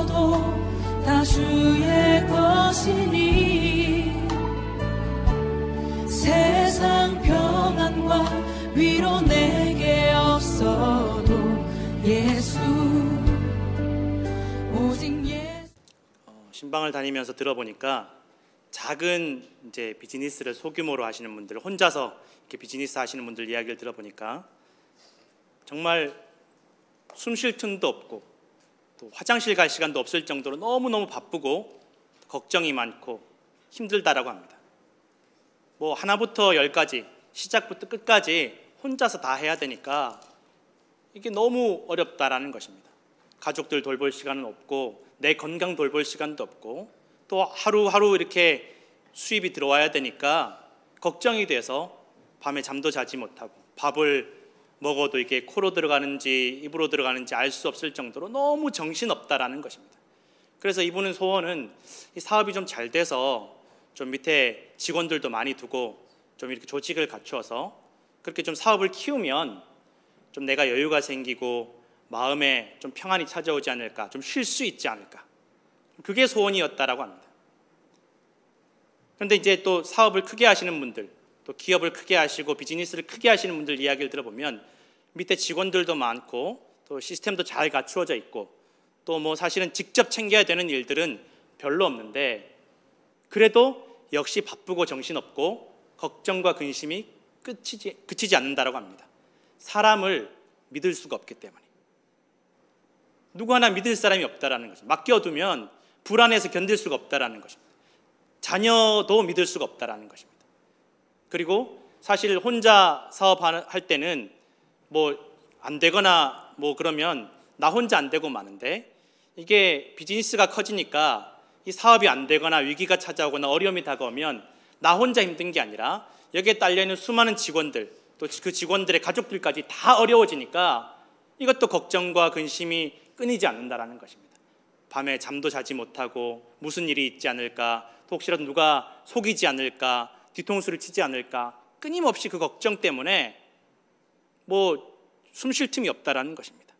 없어도 다 주의 것이니 세상 평안과 위로 내게 없어도 예수 오직 예수. 신방을 다니면서 들어보니까 작은 이제 비즈니스를 소규모로 하시는 분들, 혼자서 이렇게 비즈니스 하시는 분들 이야기를 들어보니까 정말 숨 쉴 틈도 없고 또 화장실 갈 시간도 없을 정도로 너무너무 바쁘고 걱정이 많고 힘들다라고 합니다. 뭐 하나부터 열까지 시작부터 끝까지 혼자서 다 해야 되니까 이게 너무 어렵다라는 것입니다. 가족들 돌볼 시간은 없고 내 건강 돌볼 시간도 없고 또 하루하루 이렇게 수입이 들어와야 되니까 걱정이 돼서 밤에 잠도 자지 못하고 밥을 먹어도 이게 코로 들어가는지 입으로 들어가는지 알 수 없을 정도로 너무 정신없다라는 것입니다. 그래서 이분은 소원은 이 사업이 좀 잘 돼서 좀 밑에 직원들도 많이 두고 좀 이렇게 조직을 갖추어서 그렇게 좀 사업을 키우면 좀 내가 여유가 생기고 마음에 좀 평안이 찾아오지 않을까, 좀 쉴 수 있지 않을까, 그게 소원이었다라고 합니다. 그런데 이제 또 사업을 크게 하시는 분들, 또 기업을 크게 하시고 비즈니스를 크게 하시는 분들 이야기를 들어보면 밑에 직원들도 많고 또 시스템도 잘 갖추어져 있고 또 뭐 사실은 직접 챙겨야 되는 일들은 별로 없는데 그래도 역시 바쁘고 정신없고 걱정과 근심이 그치지 않는다라고 합니다. 사람을 믿을 수가 없기 때문에. 누구 하나 믿을 사람이 없다라는 것입니다. 맡겨두면 불안해서 견딜 수가 없다라는 것입니다. 자녀도 믿을 수가 없다라는 것입니다. 그리고 사실 혼자 사업할 때는 뭐 안 되거나 뭐 그러면 나 혼자 안 되고 마는데 이게 비즈니스가 커지니까 이 사업이 안 되거나 위기가 찾아오거나 어려움이 다가오면 나 혼자 힘든 게 아니라 여기에 딸려있는 수많은 직원들 또 그 직원들의 가족들까지 다 어려워지니까 이것도 걱정과 근심이 끊이지 않는다라는 것입니다. 밤에 잠도 자지 못하고 무슨 일이 있지 않을까, 혹시라도 누가 속이지 않을까, 뒤통수를 치지 않을까, 끊임없이 그 걱정 때문에 뭐 숨 쉴 틈이 없다라는 것입니다.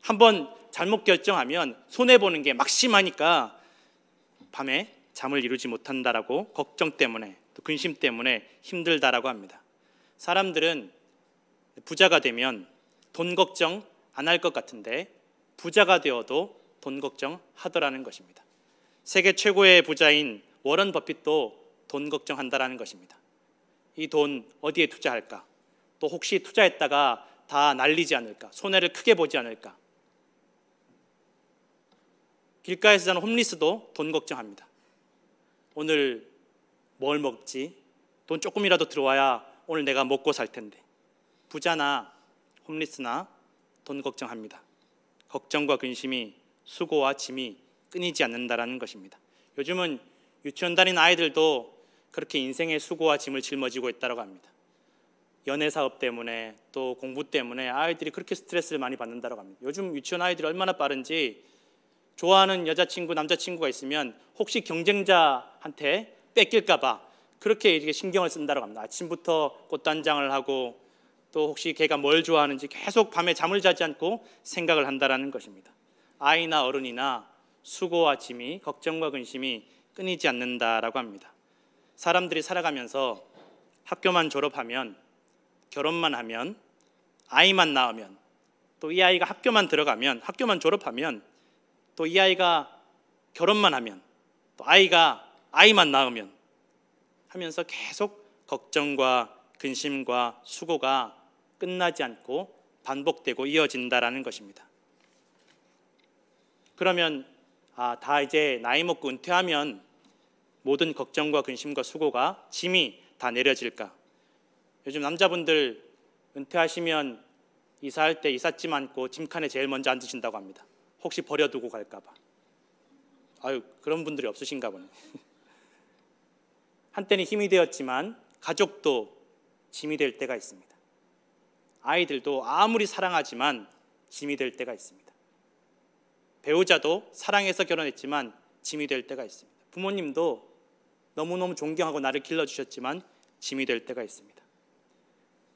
한번 잘못 결정하면 손해보는 게 막심하니까 밤에 잠을 이루지 못한다라고 걱정 때문에 또 근심 때문에 힘들다라고 합니다. 사람들은 부자가 되면 돈 걱정 안 할 것 같은데 부자가 되어도 돈 걱정 하더라는 것입니다. 세계 최고의 부자인 워런 버핏도 돈 걱정한다라는 것입니다. 이 돈 어디에 투자할까? 또 혹시 투자했다가 다 날리지 않을까? 손해를 크게 보지 않을까? 길가에서 사는 홈리스도 돈 걱정합니다. 오늘 뭘 먹지? 돈 조금이라도 들어와야 오늘 내가 먹고 살 텐데. 부자나 홈리스나 돈 걱정합니다. 걱정과 근심이 수고와 짐이 끊이지 않는다라는 것입니다. 요즘은 유치원 다니는 아이들도 그렇게 인생의 수고와 짐을 짊어지고 있다고 합니다. 연애 사업 때문에 또 공부 때문에 아이들이 그렇게 스트레스를 많이 받는다고 합니다. 요즘 유치원 아이들이 얼마나 빠른지 좋아하는 여자친구, 남자친구가 있으면 혹시 경쟁자한테 뺏길까 봐 그렇게 이렇게 신경을 쓴다고 합니다. 아침부터 꽃단장을 하고 또 혹시 걔가 뭘 좋아하는지 계속 밤에 잠을 자지 않고 생각을 한다는 것입니다. 아이나 어른이나 수고와 짐이, 걱정과 근심이 끊이지 않는다라고 합니다. 사람들이 살아가면서 학교만 졸업하면, 결혼만 하면, 아이만 낳으면, 또 이 아이가 학교만 들어가면, 학교만 졸업하면, 또 이 아이가 결혼만 하면, 또 아이만 낳으면 하면서 계속 걱정과 근심과 수고가 끝나지 않고 반복되고 이어진다라는 것입니다. 그러면 다 이제 나이 먹고 은퇴하면 모든 걱정과 근심과 수고가 짐이 다 내려질까? 요즘 남자분들 은퇴하시면 이사할 때 이삿짐 안고 짐칸에 제일 먼저 앉으신다고 합니다. 혹시 버려두고 갈까 봐. 아유, 그런 분들이 없으신가 보네. 한때는 힘이 되었지만 가족도 짐이 될 때가 있습니다. 아이들도 아무리 사랑하지만 짐이 될 때가 있습니다. 배우자도 사랑해서 결혼했지만 짐이 될 때가 있습니다. 부모님도 너무너무 존경하고 나를 길러주셨지만 짐이 될 때가 있습니다.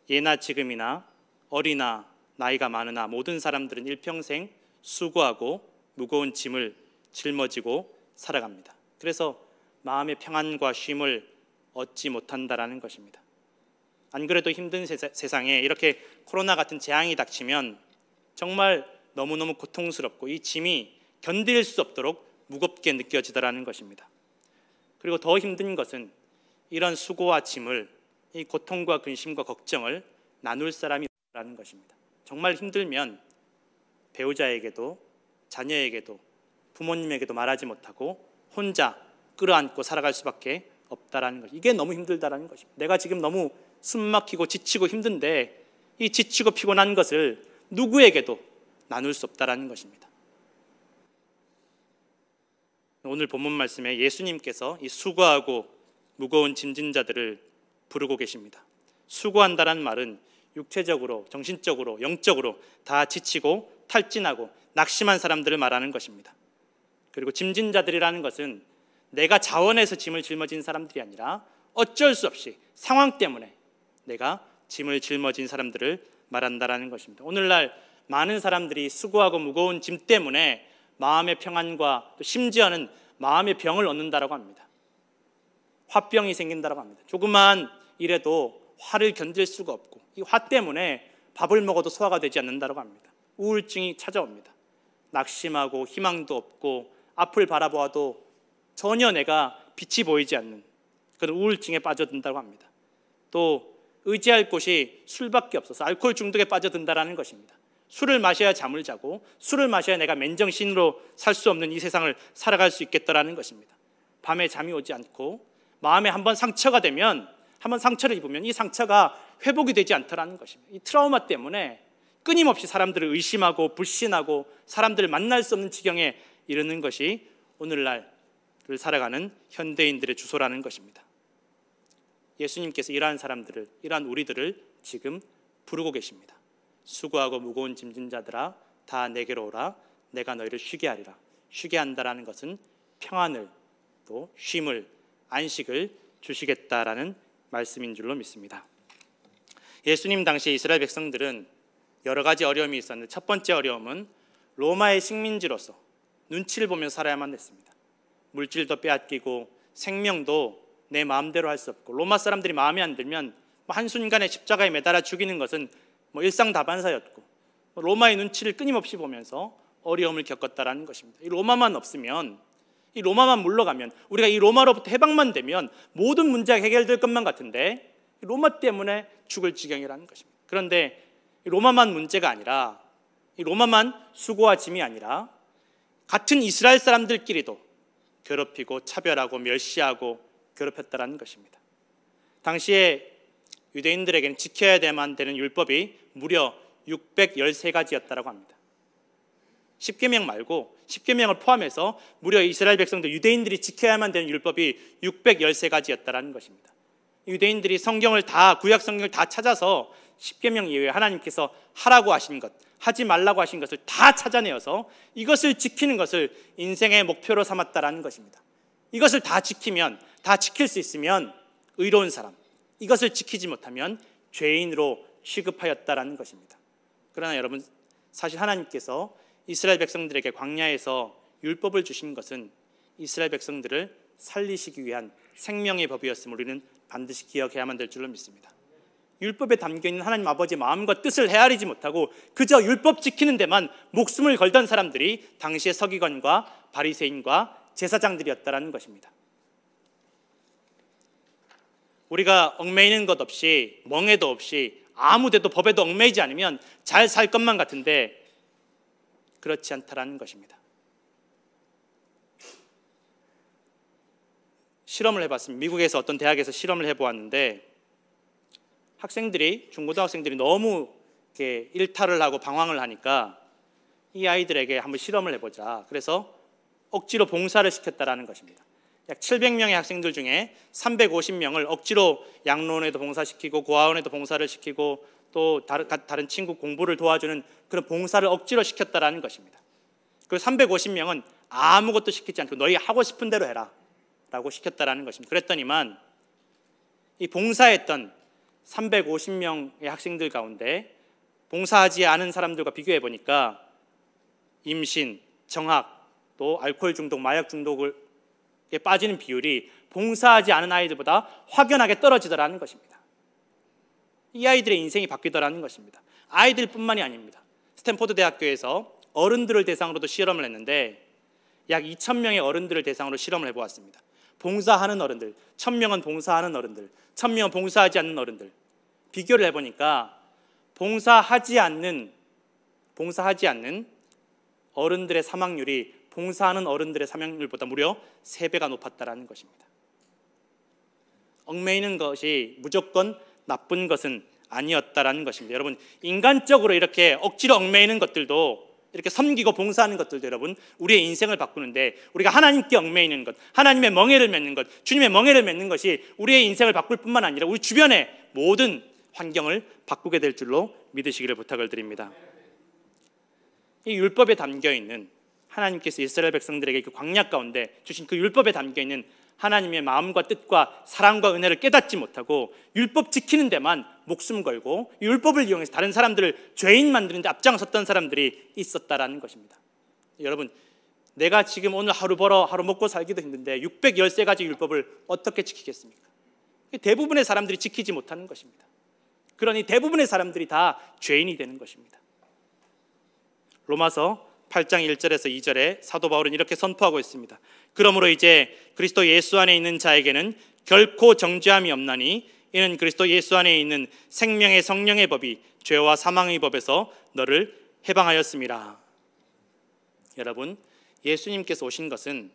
예나 지금이나 어리나 나이가 많으나 모든 사람들은 일평생 수고하고 무거운 짐을 짊어지고 살아갑니다. 그래서 마음의 평안과 쉼을 얻지 못한다라는 것입니다. 안 그래도 힘든 세상에 이렇게 코로나 같은 재앙이 닥치면 정말 너무너무 고통스럽고 이 짐이 견딜 수 없도록 무겁게 느껴지더라는 것입니다. 그리고 더 힘든 것은 이런 수고와 짐을, 이 고통과 근심과 걱정을 나눌 사람이 없다는 것입니다. 정말 힘들면 배우자에게도 자녀에게도 부모님에게도 말하지 못하고 혼자 끌어안고 살아갈 수밖에 없다라는 것. 이게 너무 힘들다라는 것입니다. 내가 지금 너무 숨막히고 지치고 힘든데 이 지치고 피곤한 것을 누구에게도 나눌 수 없다라는 것입니다. 오늘 본문 말씀에 예수님께서 이 수고하고 무거운 짐진 자들을 부르고 계십니다. 수고한다는 말은 육체적으로, 정신적으로, 영적으로 다 지치고 탈진하고 낙심한 사람들을 말하는 것입니다. 그리고 짐진 자들이라는 것은 내가 자원해서 짐을 짊어진 사람들이 아니라 어쩔 수 없이 상황 때문에 내가 짐을 짊어진 사람들을 말한다라는 것입니다. 오늘날 많은 사람들이 수고하고 무거운 짐 때문에 마음의 평안과 또 심지어는 마음의 병을 얻는다라고 합니다. 화병이 생긴다라고 합니다. 조그만 일에도 화를 견딜 수가 없고 이 화 때문에 밥을 먹어도 소화가 되지 않는다라고 합니다. 우울증이 찾아옵니다. 낙심하고 희망도 없고 앞을 바라보아도 전혀 내가 빛이 보이지 않는 그런 우울증에 빠져든다고 합니다. 또 의지할 곳이 술밖에 없어서 알코올 중독에 빠져든다라는 것입니다. 술을 마셔야 잠을 자고 술을 마셔야 내가 맨정신으로 살 수 없는 이 세상을 살아갈 수 있겠다라는 것입니다. 밤에 잠이 오지 않고 마음에 한번 상처가 되면, 한번 상처를 입으면 이 상처가 회복이 되지 않더라는 것입니다. 이 트라우마 때문에 끊임없이 사람들을 의심하고 불신하고 사람들을 만날 수 없는 지경에 이르는 것이 오늘날을 살아가는 현대인들의 주소라는 것입니다. 예수님께서 이러한 사람들을, 이러한 우리들을 지금 부르고 계십니다. 수고하고 무거운 짐진 자들아 다 내게로 오라. 내가 너희를 쉬게 하리라. 쉬게 한다라는 것은 평안을, 또 쉼을, 안식을 주시겠다라는 말씀인 줄로 믿습니다. 예수님 당시 이스라엘 백성들은 여러 가지 어려움이 있었는데 첫 번째 어려움은 로마의 식민지로서 눈치를 보며 살아야만 했습니다. 물질도 빼앗기고 생명도 내 마음대로 할 수 없고 로마 사람들이 마음에 안 들면 한순간에 십자가에 매달아 죽이는 것은 일상다반사였고 로마의 눈치를 끊임없이 보면서 어려움을 겪었다라는 것입니다. 이 로마만 없으면, 이 로마만 물러가면, 우리가 이 로마로부터 해방만 되면 모든 문제가 해결될 것만 같은데 로마 때문에 죽을 지경이라는 것입니다. 그런데 이 로마만 문제가 아니라, 이 로마만 수고와 짐이 아니라 같은 이스라엘 사람들끼리도 괴롭히고 차별하고 멸시하고 괴롭혔다라는 것입니다. 당시에 유대인들에게는 지켜야만 되는 율법이 무려 613가지였다고 합니다. 10계명 말고 10계명을 포함해서 무려 이스라엘 백성들, 유대인들이 지켜야만 되는 율법이 613가지였다는 것입니다. 유대인들이 성경을 다, 구약 성경을 다 찾아서 10계명 이외에 하나님께서 하라고 하신 것, 하지 말라고 하신 것을 다 찾아내어서 이것을 지키는 것을 인생의 목표로 삼았다라는 것입니다. 이것을 다 지키면, 다 지킬 수 있으면 의로운 사람, 이것을 지키지 못하면 죄인으로 취급하였다라는 것입니다. 그러나 여러분, 사실 하나님께서 이스라엘 백성들에게 광야에서 율법을 주신 것은 이스라엘 백성들을 살리시기 위한 생명의 법이었음을 우리는 반드시 기억해야만 될 줄로 믿습니다. 율법에 담겨있는 하나님 아버지의 마음과 뜻을 헤아리지 못하고 그저 율법 지키는 데만 목숨을 걸던 사람들이 당시의 서기관과 바리새인과 제사장들이었다는 것입니다. 우리가 얽매이는 것 없이, 멍해도 없이, 아무데도 법에도 얽매이지 않으면 잘 살 것만 같은데 그렇지 않다라는 것입니다. 실험을 해봤습니다. 미국에서 어떤 대학에서 실험을 해보았는데 학생들이, 중고등학생들이 너무 이렇게 일탈을 하고 방황을 하니까 이 아이들에게 한번 실험을 해보자. 그래서 억지로 봉사를 시켰다라는 것입니다. 약 700명의 학생들 중에 350명을 억지로 양로원에도 봉사시키고 고아원에도 봉사를 시키고 또 다른 친구 공부를 도와주는 그런 봉사를 억지로 시켰다라는 것입니다. 그 350명은 아무것도 시키지 않고 너희 하고 싶은 대로 해라 라고 시켰다라는 것입니다. 그랬더니만 이 봉사했던 350명의 학생들 가운데 봉사하지 않은 사람들과 비교해 보니까 임신, 정학, 또 알코올 중독, 마약 중독에 빠지는 비율이 봉사하지 않은 아이들보다 확연하게 떨어지더라는 것입니다. 이 아이들의 인생이 바뀌더라는 것입니다. 아이들뿐만이 아닙니다. 스탠포드 대학교에서 어른들을 대상으로도 실험을 했는데 약 2,000명의 어른들을 대상으로 실험을 해보았습니다. 봉사하는 어른들, 1,000명은 봉사하는 어른들, 1,000명은 봉사하지 않는 어른들 비교를 해보니까 봉사하지 않는 어른들의 사망률이 봉사하는 어른들의 사망률보다 무려 3배가 높았다는 것입니다. 얽매이는 것이 무조건 나쁜 것은 아니었다라는 것입니다. 여러분, 인간적으로 이렇게 억지로 얽매이는 것들도, 이렇게 섬기고 봉사하는 것들도 여러분 우리의 인생을 바꾸는데, 우리가 하나님께 얽매이는 것, 하나님의 멍에를 맺는 것, 주님의 멍에를 맺는 것이 우리의 인생을 바꿀 뿐만 아니라 우리 주변의 모든 환경을 바꾸게 될 줄로 믿으시기를 부탁을 드립니다. 이 율법에 담겨있는, 하나님께서 이스라엘 백성들에게 그 광야 가운데 주신 그 율법에 담겨있는 하나님의 마음과 뜻과 사랑과 은혜를 깨닫지 못하고 율법 지키는 데만 목숨 걸고 율법을 이용해서 다른 사람들을 죄인 만드는 데 앞장섰던 사람들이 있었다라는 것입니다. 여러분, 내가 지금 오늘 하루 벌어 하루 먹고 살기도 힘든데 613가지 율법을 어떻게 지키겠습니까? 대부분의 사람들이 지키지 못하는 것입니다. 그러니 대부분의 사람들이 다 죄인이 되는 것입니다. 로마서 8장 1절에서 2절에 사도 바울은 이렇게 선포하고 있습니다. 그러므로 이제 그리스도 예수 안에 있는 자에게는 결코 정죄함이 없나니 이는 그리스도 예수 안에 있는 생명의 성령의 법이 죄와 사망의 법에서 너를 해방하였음이라. 여러분, 예수님께서 오신 것은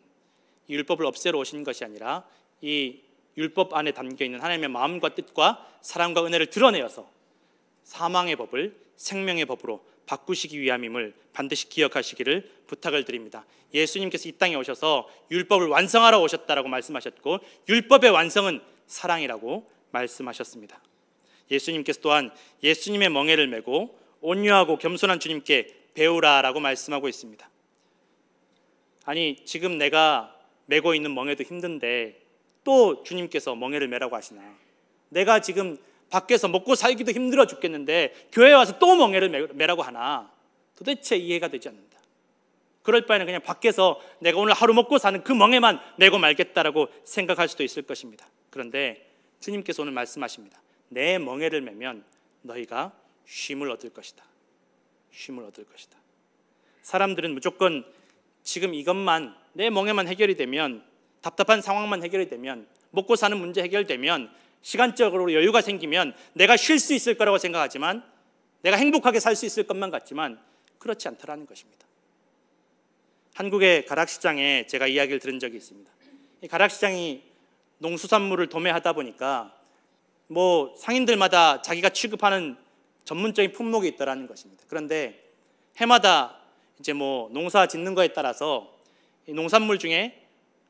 이 율법을 없애러 오신 것이 아니라 이 율법 안에 담겨있는 하나님의 마음과 뜻과 사랑과 은혜를 드러내어서 사망의 법을 생명의 법으로 바꾸시기 위함임을 반드시 기억하시기를 부탁을 드립니다. 예수님께서 이 땅에 오셔서 율법을 완성하러 오셨다라고 말씀하셨고 율법의 완성은 사랑이라고 말씀하셨습니다. 예수님께서 또한 예수님의 멍에를 메고 온유하고 겸손한 주님께 배우라라고 말씀하고 있습니다. 아니, 지금 내가 메고 있는 멍에도 힘든데 또 주님께서 멍에를 메라고 하시나? 내가 지금 밖에서 먹고 살기도 힘들어 죽겠는데 교회에 와서 또 멍에를 메라고 하나? 도대체 이해가 되지 않는다. 그럴 바에는 그냥 밖에서 내가 오늘 하루 먹고 사는 그 멍에만 메고 말겠다라고 생각할 수도 있을 것입니다. 그런데 주님께서 오늘 말씀하십니다. 내 멍에를 메면 너희가 쉼을 얻을 것이다. 쉼을 얻을 것이다. 사람들은 무조건 지금 이것만, 내 멍에만 해결이 되면, 답답한 상황만 해결이 되면, 먹고 사는 문제 해결되면, 시간적으로 여유가 생기면 내가 쉴 수 있을 거라고 생각하지만, 내가 행복하게 살 수 있을 것만 같지만 그렇지 않더라는 것입니다. 한국의 가락시장에 제가 이야기를 들은 적이 있습니다. 이 가락시장이 농수산물을 도매하다 보니까 뭐 상인들마다 자기가 취급하는 전문적인 품목이 있더라는 것입니다. 그런데 해마다 이제 뭐 농사 짓는 거에 따라서 이 농산물 중에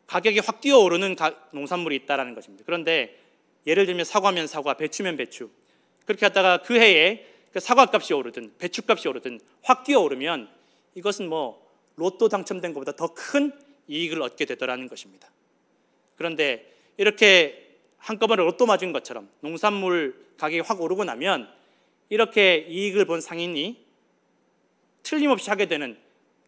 가격이 확 뛰어오르는 농산물이 있다라는 것입니다. 그런데 예를 들면 사과면 사과, 배추면 배추, 그렇게 하다가 그 해에 그 사과값이 오르든 배추값이 오르든 확 뛰어오르면 이것은 뭐 로또 당첨된 것보다 더 큰 이익을 얻게 되더라는 것입니다. 그런데 이렇게 한꺼번에 로또 맞은 것처럼 농산물 가격이 확 오르고 나면 이렇게 이익을 본 상인이 틀림없이 하게 되는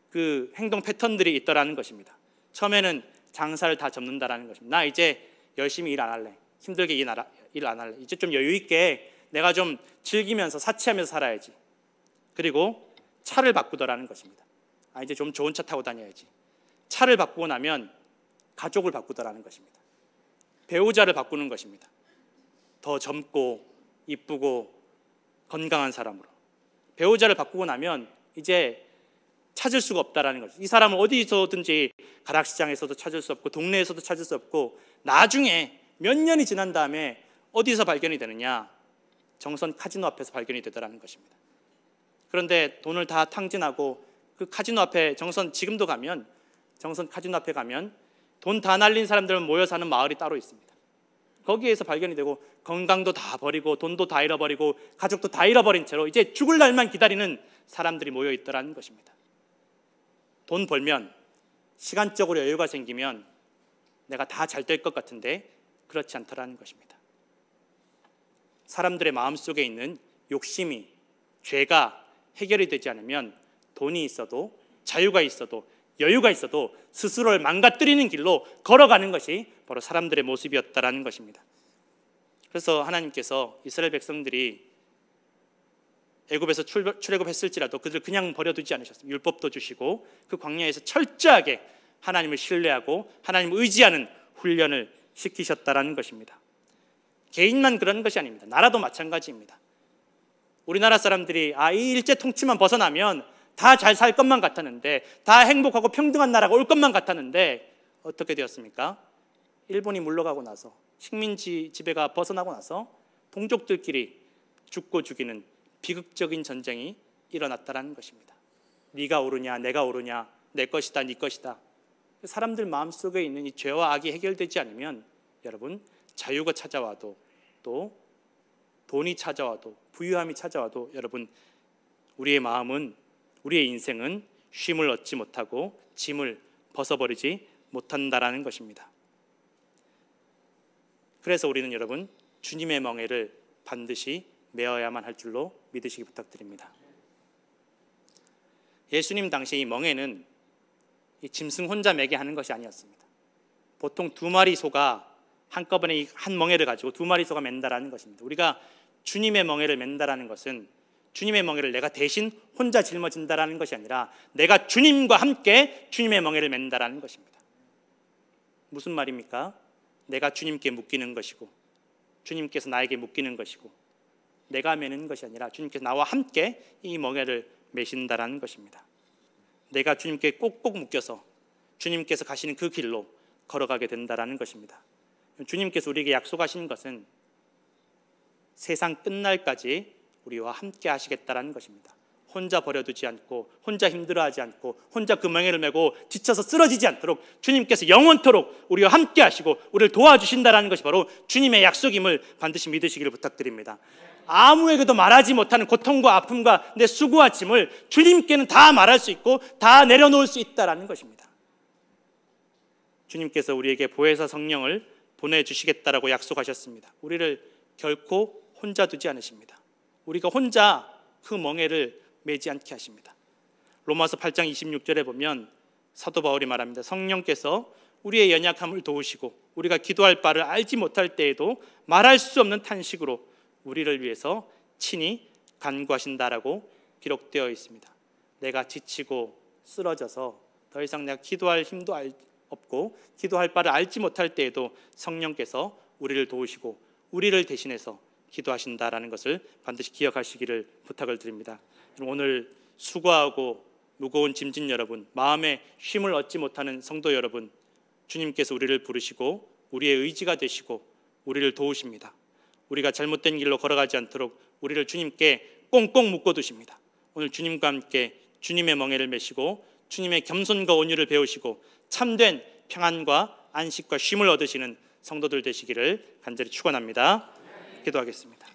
그 행동 패턴들이 있더라는 것입니다. 처음에는 장사를 다 접는다라는 것입니다. 나 이제 열심히 일 안 할래. 힘들게 일 안 할래. 이제 좀 여유 있게 내가 좀 즐기면서 사치하면서 살아야지. 그리고 차를 바꾸더라는 것입니다. 이제 좀 좋은 차 타고 다녀야지. 차를 바꾸고 나면 가족을 바꾸더라는 것입니다. 배우자를 바꾸는 것입니다. 더 젊고 이쁘고 건강한 사람으로. 배우자를 바꾸고 나면 이제 찾을 수가 없다라는 거죠. 이 사람은 어디서든지 가락시장에서도 찾을 수 없고 동네에서도 찾을 수 없고 나중에 몇 년이 지난 다음에 어디서 발견이 되느냐? 정선 카지노 앞에서 발견이 되더라는 것입니다. 그런데 돈을 다 탕진하고 그 카지노 앞에 지금도 가면 정선 카지노 앞에 가면 돈 다 날린 사람들은 모여 사는 마을이 따로 있습니다. 거기에서 발견이 되고 건강도 다 버리고 돈도 다 잃어버리고 가족도 다 잃어버린 채로 이제 죽을 날만 기다리는 사람들이 모여 있더라는 것입니다. 돈 벌면 시간적으로 여유가 생기면 내가 다 잘 될 것 같은데 그렇지 않더라는 것입니다. 사람들의 마음속에 있는 욕심이, 죄가 해결이 되지 않으면 돈이 있어도 자유가 있어도 여유가 있어도 스스로를 망가뜨리는 길로 걸어가는 것이 바로 사람들의 모습이었다라는 것입니다. 그래서 하나님께서 이스라엘 백성들이 애굽에서 출애굽했을지라도 그들을 그냥 버려두지 않으셨습니다. 율법도 주시고 그 광야에서 철저하게 하나님을 신뢰하고 하나님을 의지하는 훈련을 시키셨다라는 것입니다. 개인만 그런 것이 아닙니다. 나라도 마찬가지입니다. 우리나라 사람들이 이 일제 통치만 벗어나면 다 잘 살 것만 같았는데, 다 행복하고 평등한 나라가 올 것만 같았는데 어떻게 되었습니까? 일본이 물러가고 나서, 식민지 지배가 벗어나고 나서 동족들끼리 죽고 죽이는 비극적인 전쟁이 일어났다라는 것입니다. 네가 옳으냐 내가 옳으냐, 내 것이다 네 것이다. 사람들 마음속에 있는 이 죄와 악이 해결되지 않으면 여러분, 자유가 찾아와도, 또 돈이 찾아와도, 부유함이 찾아와도 여러분, 우리의 마음은, 우리의 인생은 쉼을 얻지 못하고 짐을 벗어버리지 못한다라는 것입니다. 그래서 우리는 여러분, 주님의 멍에를 반드시 메어야만 할 줄로 믿으시기 부탁드립니다. 예수님 당시 이 멍에는 이 짐승 혼자 매게 하는 것이 아니었습니다. 보통 2마리 소가 한꺼번에 한 멍에를 가지고 2마리 소가 맨다라는 것입니다. 우리가 주님의 멍에를 맨다라는 것은 주님의 멍에를 내가 대신 혼자 짊어진다라는 것이 아니라 내가 주님과 함께 주님의 멍에를 맨다라는 것입니다. 무슨 말입니까? 내가 주님께 묶이는 것이고 주님께서 나에게 묶이는 것이고 내가 매는 것이 아니라 주님께서 나와 함께 이 멍에를 매신다라는 것입니다. 내가 주님께 꼭꼭 묶여서 주님께서 가시는 그 길로 걸어가게 된다라는 것입니다. 주님께서 우리에게 약속하신 것은 세상 끝날까지 우리와 함께 하시겠다라는 것입니다. 혼자 버려두지 않고, 혼자 힘들어하지 않고, 혼자 그 멍에를 메고 지쳐서 쓰러지지 않도록 주님께서 영원토록 우리와 함께 하시고 우리를 도와주신다라는 것이 바로 주님의 약속임을 반드시 믿으시기를 부탁드립니다. 아무에게도 말하지 못하는 고통과 아픔과 내 수고와 짐을 주님께는 다 말할 수 있고 다 내려놓을 수 있다라는 것입니다. 주님께서 우리에게 보혜사 성령을 보내주시겠다라고 약속하셨습니다. 우리를 결코 혼자 두지 않으십니다. 우리가 혼자 그 멍에를 매지 않게 하십니다. 로마서 8장 26절에 보면 사도 바울이 말합니다. 성령께서 우리의 연약함을 도우시고 우리가 기도할 바를 알지 못할 때에도 말할 수 없는 탄식으로 우리를 위해서 친히 간구하신다라고 기록되어 있습니다. 내가 지치고 쓰러져서 더 이상 내가 기도할 힘도 없고 기도할 바를 알지 못할 때에도 성령께서 우리를 도우시고 우리를 대신해서 기도하신다라는 것을 반드시 기억하시기를 부탁을 드립니다. 오늘 수고하고 무거운 짐진 여러분, 마음에 쉼을 얻지 못하는 성도 여러분, 주님께서 우리를 부르시고 우리의 의지가 되시고 우리를 도우십니다. 우리가 잘못된 길로 걸어가지 않도록 우리를 주님께 꽁꽁 묶어두십니다. 오늘 주님과 함께 주님의 멍에를 메시고 주님의 겸손과 온유를 배우시고 참된 평안과 안식과 쉼을 얻으시는 성도들 되시기를 간절히 축원합니다. 기도하겠습니다.